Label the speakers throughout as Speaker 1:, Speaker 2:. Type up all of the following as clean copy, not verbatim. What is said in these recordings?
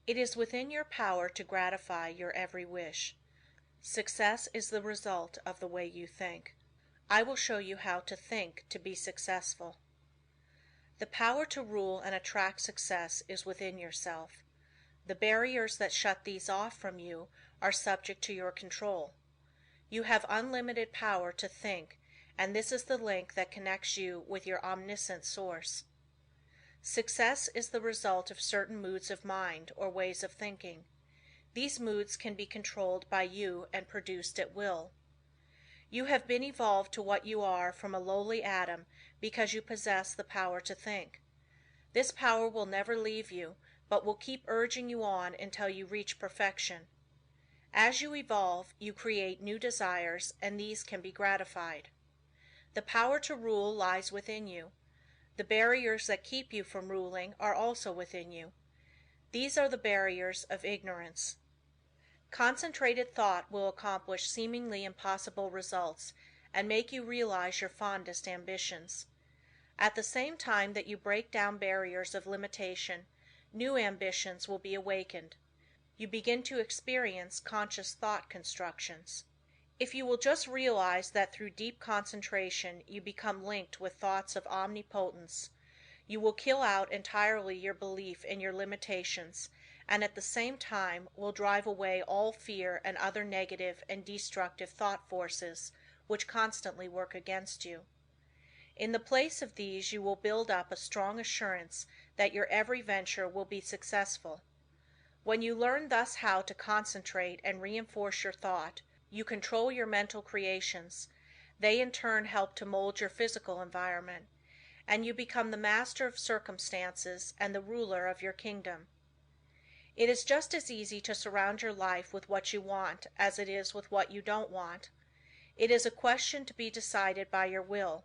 Speaker 1: It is within your power to gratify your every wish. Success is the result of the way you think. I will show you how to think to be successful. The power to rule and attract success is within yourself. The barriers that shut these off from you are subject to your control. You have unlimited power to think, and this is the link that connects you with your omniscient source. Success is the result of certain moods of mind or ways of thinking. These moods can be controlled by you and produced at will. You have been evolved to what you are from a lowly atom because you possess the power to think. This power will never leave you, but will keep urging you on until you reach perfection. As you evolve, you create new desires, and these can be gratified. The power to rule lies within you. The barriers that keep you from ruling are also within you. These are the barriers of ignorance. Concentrated thought will accomplish seemingly impossible results and make you realize your fondest ambitions. At the same time that you break down barriers of limitation, new ambitions will be awakened. You begin to experience conscious thought constructions. If you will just realize that through deep concentration you become linked with thoughts of omnipotence, you will kill out entirely your belief in your limitations and at the same time will drive away all fear and other negative and destructive thought forces which constantly work against you. In the place of these you will build up a strong assurance that your every venture will be successful. When you learn thus how to concentrate and reinforce your thought, you control your mental creations. They in turn help to mold your physical environment, and you become the master of circumstances and the ruler of your kingdom. It is just as easy to surround your life with what you want as it is with what you don't want. It is a question to be decided by your will.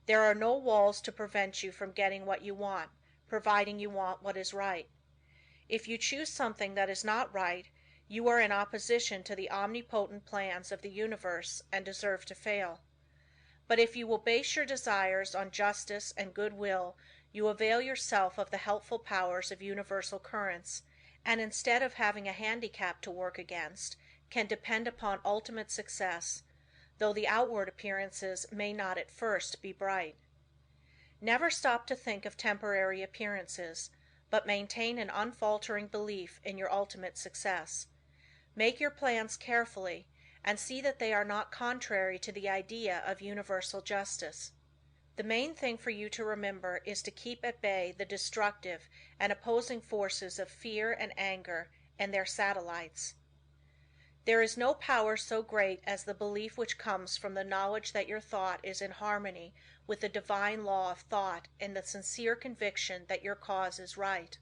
Speaker 1: There are no walls to prevent you from getting what you want, providing you want what is right. If you choose something that is not right, you are in opposition to the omnipotent plans of the universe and deserve to fail. But if you will base your desires on justice and goodwill, you avail yourself of the helpful powers of universal currents, and instead of having a handicap to work against, can depend upon ultimate success, though the outward appearances may not at first be bright. Never stop to think of temporary appearances, but maintain an unfaltering belief in your ultimate success. Make your plans carefully, and see that they are not contrary to the idea of universal justice. The main thing for you to remember is to keep at bay the destructive and opposing forces of fear and anger and their satellites. There is no power so great as the belief which comes from the knowledge that your thought is in harmony with the divine law of thought and the sincere conviction that your cause is right.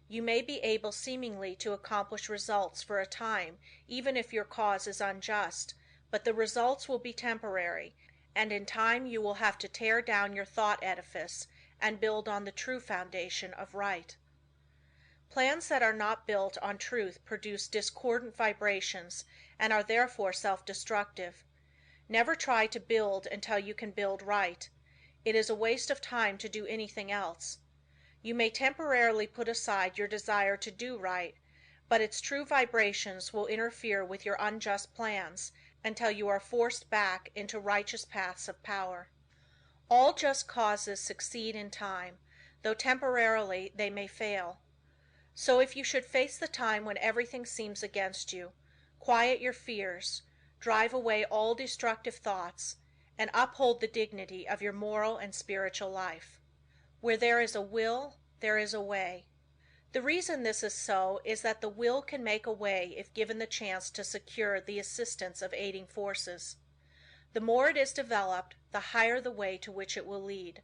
Speaker 1: You may be able seemingly to accomplish results for a time even if your cause is unjust, but the results will be temporary, and in time you will have to tear down your thought edifice and build on the true foundation of right. Plans that are not built on truth produce discordant vibrations and are therefore self-destructive. Never try to build until you can build right. It is a waste of time to do anything else. You may temporarily put aside your desire to do right, but its true vibrations will interfere with your unjust plans until you are forced back into righteous paths of power. All just causes succeed in time, though temporarily they may fail. So if you should face the time when everything seems against you, quiet your fears, drive away all destructive thoughts, and uphold the dignity of your moral and spiritual life. Where there is a will, there is a way. The reason this is so is that the will can make a way if given the chance to secure the assistance of aiding forces. The more it is developed, the higher the way to which it will lead.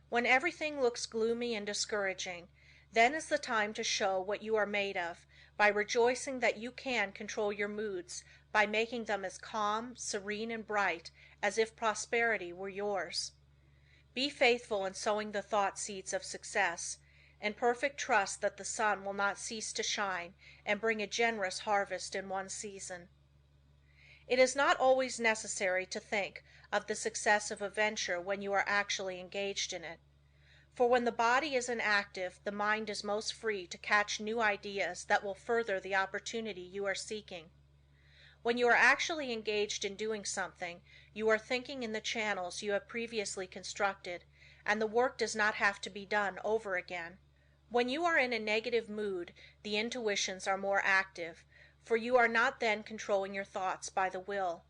Speaker 1: When everything looks gloomy and discouraging, then is the time to show what you are made of by rejoicing that you can control your moods by making them as calm, serene, and bright as if prosperity were yours. Be faithful in sowing the thought seeds of success, in perfect trust that the sun will not cease to shine and bring a generous harvest in one season. It is not always necessary to think of the success of a venture when you are actually engaged in it. For when the body is inactive, the mind is most free to catch new ideas that will further the opportunity you are seeking. When you are actually engaged in doing something, you are thinking in the channels you have previously constructed, and the work does not have to be done over again. When you are in a negative mood, the intuitions are more active, for you are not then controlling your thoughts by the will.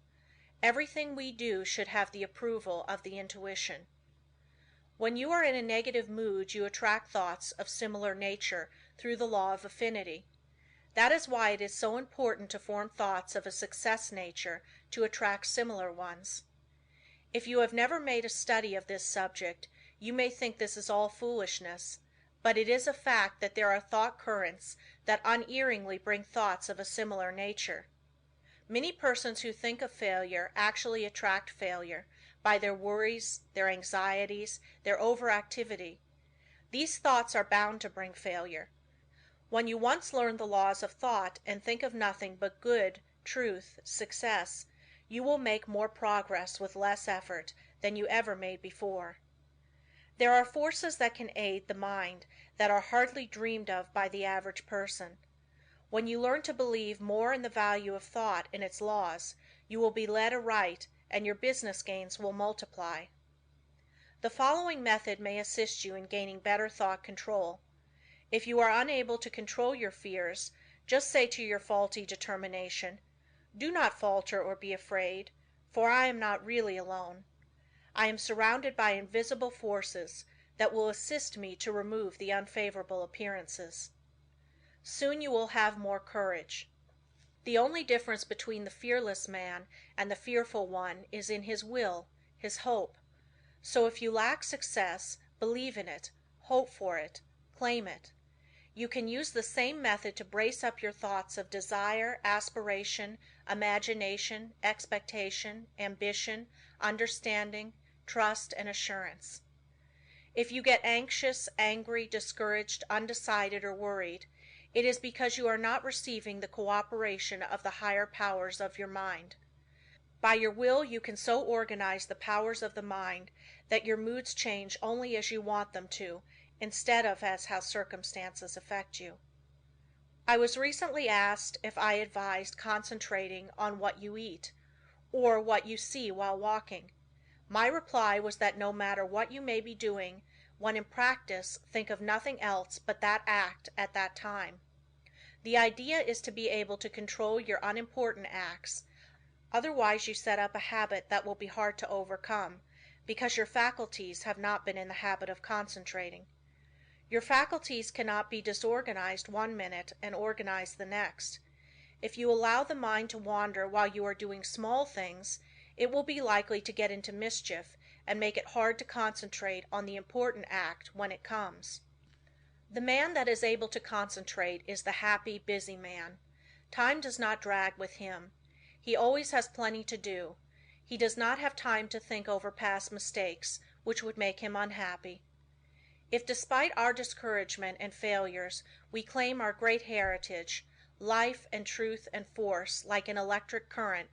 Speaker 1: Everything we do should have the approval of the intuition. When you are in a negative mood, you attract thoughts of similar nature through the law of affinity. That is why it is so important to form thoughts of a success nature to attract similar ones. If you have never made a study of this subject, you may think this is all foolishness, but it is a fact that there are thought currents that unerringly bring thoughts of a similar nature. Many persons who think of failure actually attract failure by their worries, their anxieties, their overactivity. These thoughts are bound to bring failure. When you once learn the laws of thought and think of nothing but good, truth, success, you will make more progress with less effort than you ever made before. There are forces that can aid the mind that are hardly dreamed of by the average person. When you learn to believe more in the value of thought and its laws, you will be led aright and your business gains will multiply. The following method may assist you in gaining better thought control. If you are unable to control your fears, just say to your faulty determination, "Do not falter or be afraid, for I am not really alone. I am surrounded by invisible forces that will assist me to remove the unfavorable appearances." Soon you will have more courage. The only difference between the fearless man and the fearful one is in his will, his hope. So if you lack success, believe in it, hope for it, claim it. You can use the same method to brace up your thoughts of desire, aspiration, imagination, expectation, ambition, understanding, trust, and assurance. If you get anxious, angry, discouraged, undecided, or worried, it is because you are not receiving the cooperation of the higher powers of your mind. By your will you can so organize the powers of the mind that your moods change only as you want them to, instead of as how circumstances affect you. I was recently asked if I advised concentrating on what you eat, or what you see while walking. My reply was that no matter what you may be doing, when in practice, think of nothing else but that act at that time. The idea is to be able to control your unimportant acts, otherwise you set up a habit that will be hard to overcome, because your faculties have not been in the habit of concentrating. Your faculties cannot be disorganized one minute and organized the next. If you allow the mind to wander while you are doing small things, it will be likely to get into mischief and make it hard to concentrate on the important act when it comes. The man that is able to concentrate is the happy, busy man. Time does not drag with him. He always has plenty to do. He does not have time to think over past mistakes, which would make him unhappy. If despite our discouragement and failures we claim our great heritage, life and truth and force, like an electric current,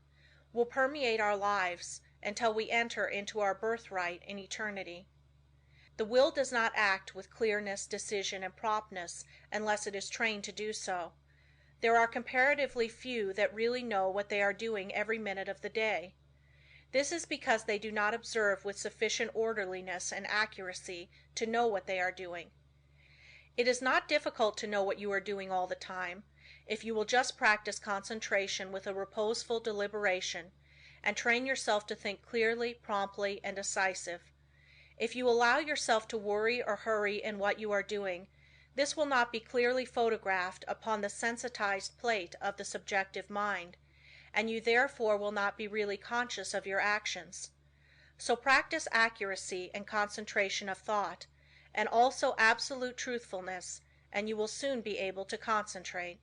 Speaker 1: will permeate our lives until we enter into our birthright in eternity. The will does not act with clearness, decision, and promptness unless it is trained to do so. There are comparatively few that really know what they are doing every minute of the day. This is because they do not observe with sufficient orderliness and accuracy to know what they are doing. It is not difficult to know what you are doing all the time, if you will just practice concentration with a reposeful deliberation, and train yourself to think clearly, promptly, and decisive. If you allow yourself to worry or hurry in what you are doing, this will not be clearly photographed upon the sensitized plate of the subjective mind, and you therefore will not be really conscious of your actions. So practice accuracy and concentration of thought, and also absolute truthfulness, and you will soon be able to concentrate.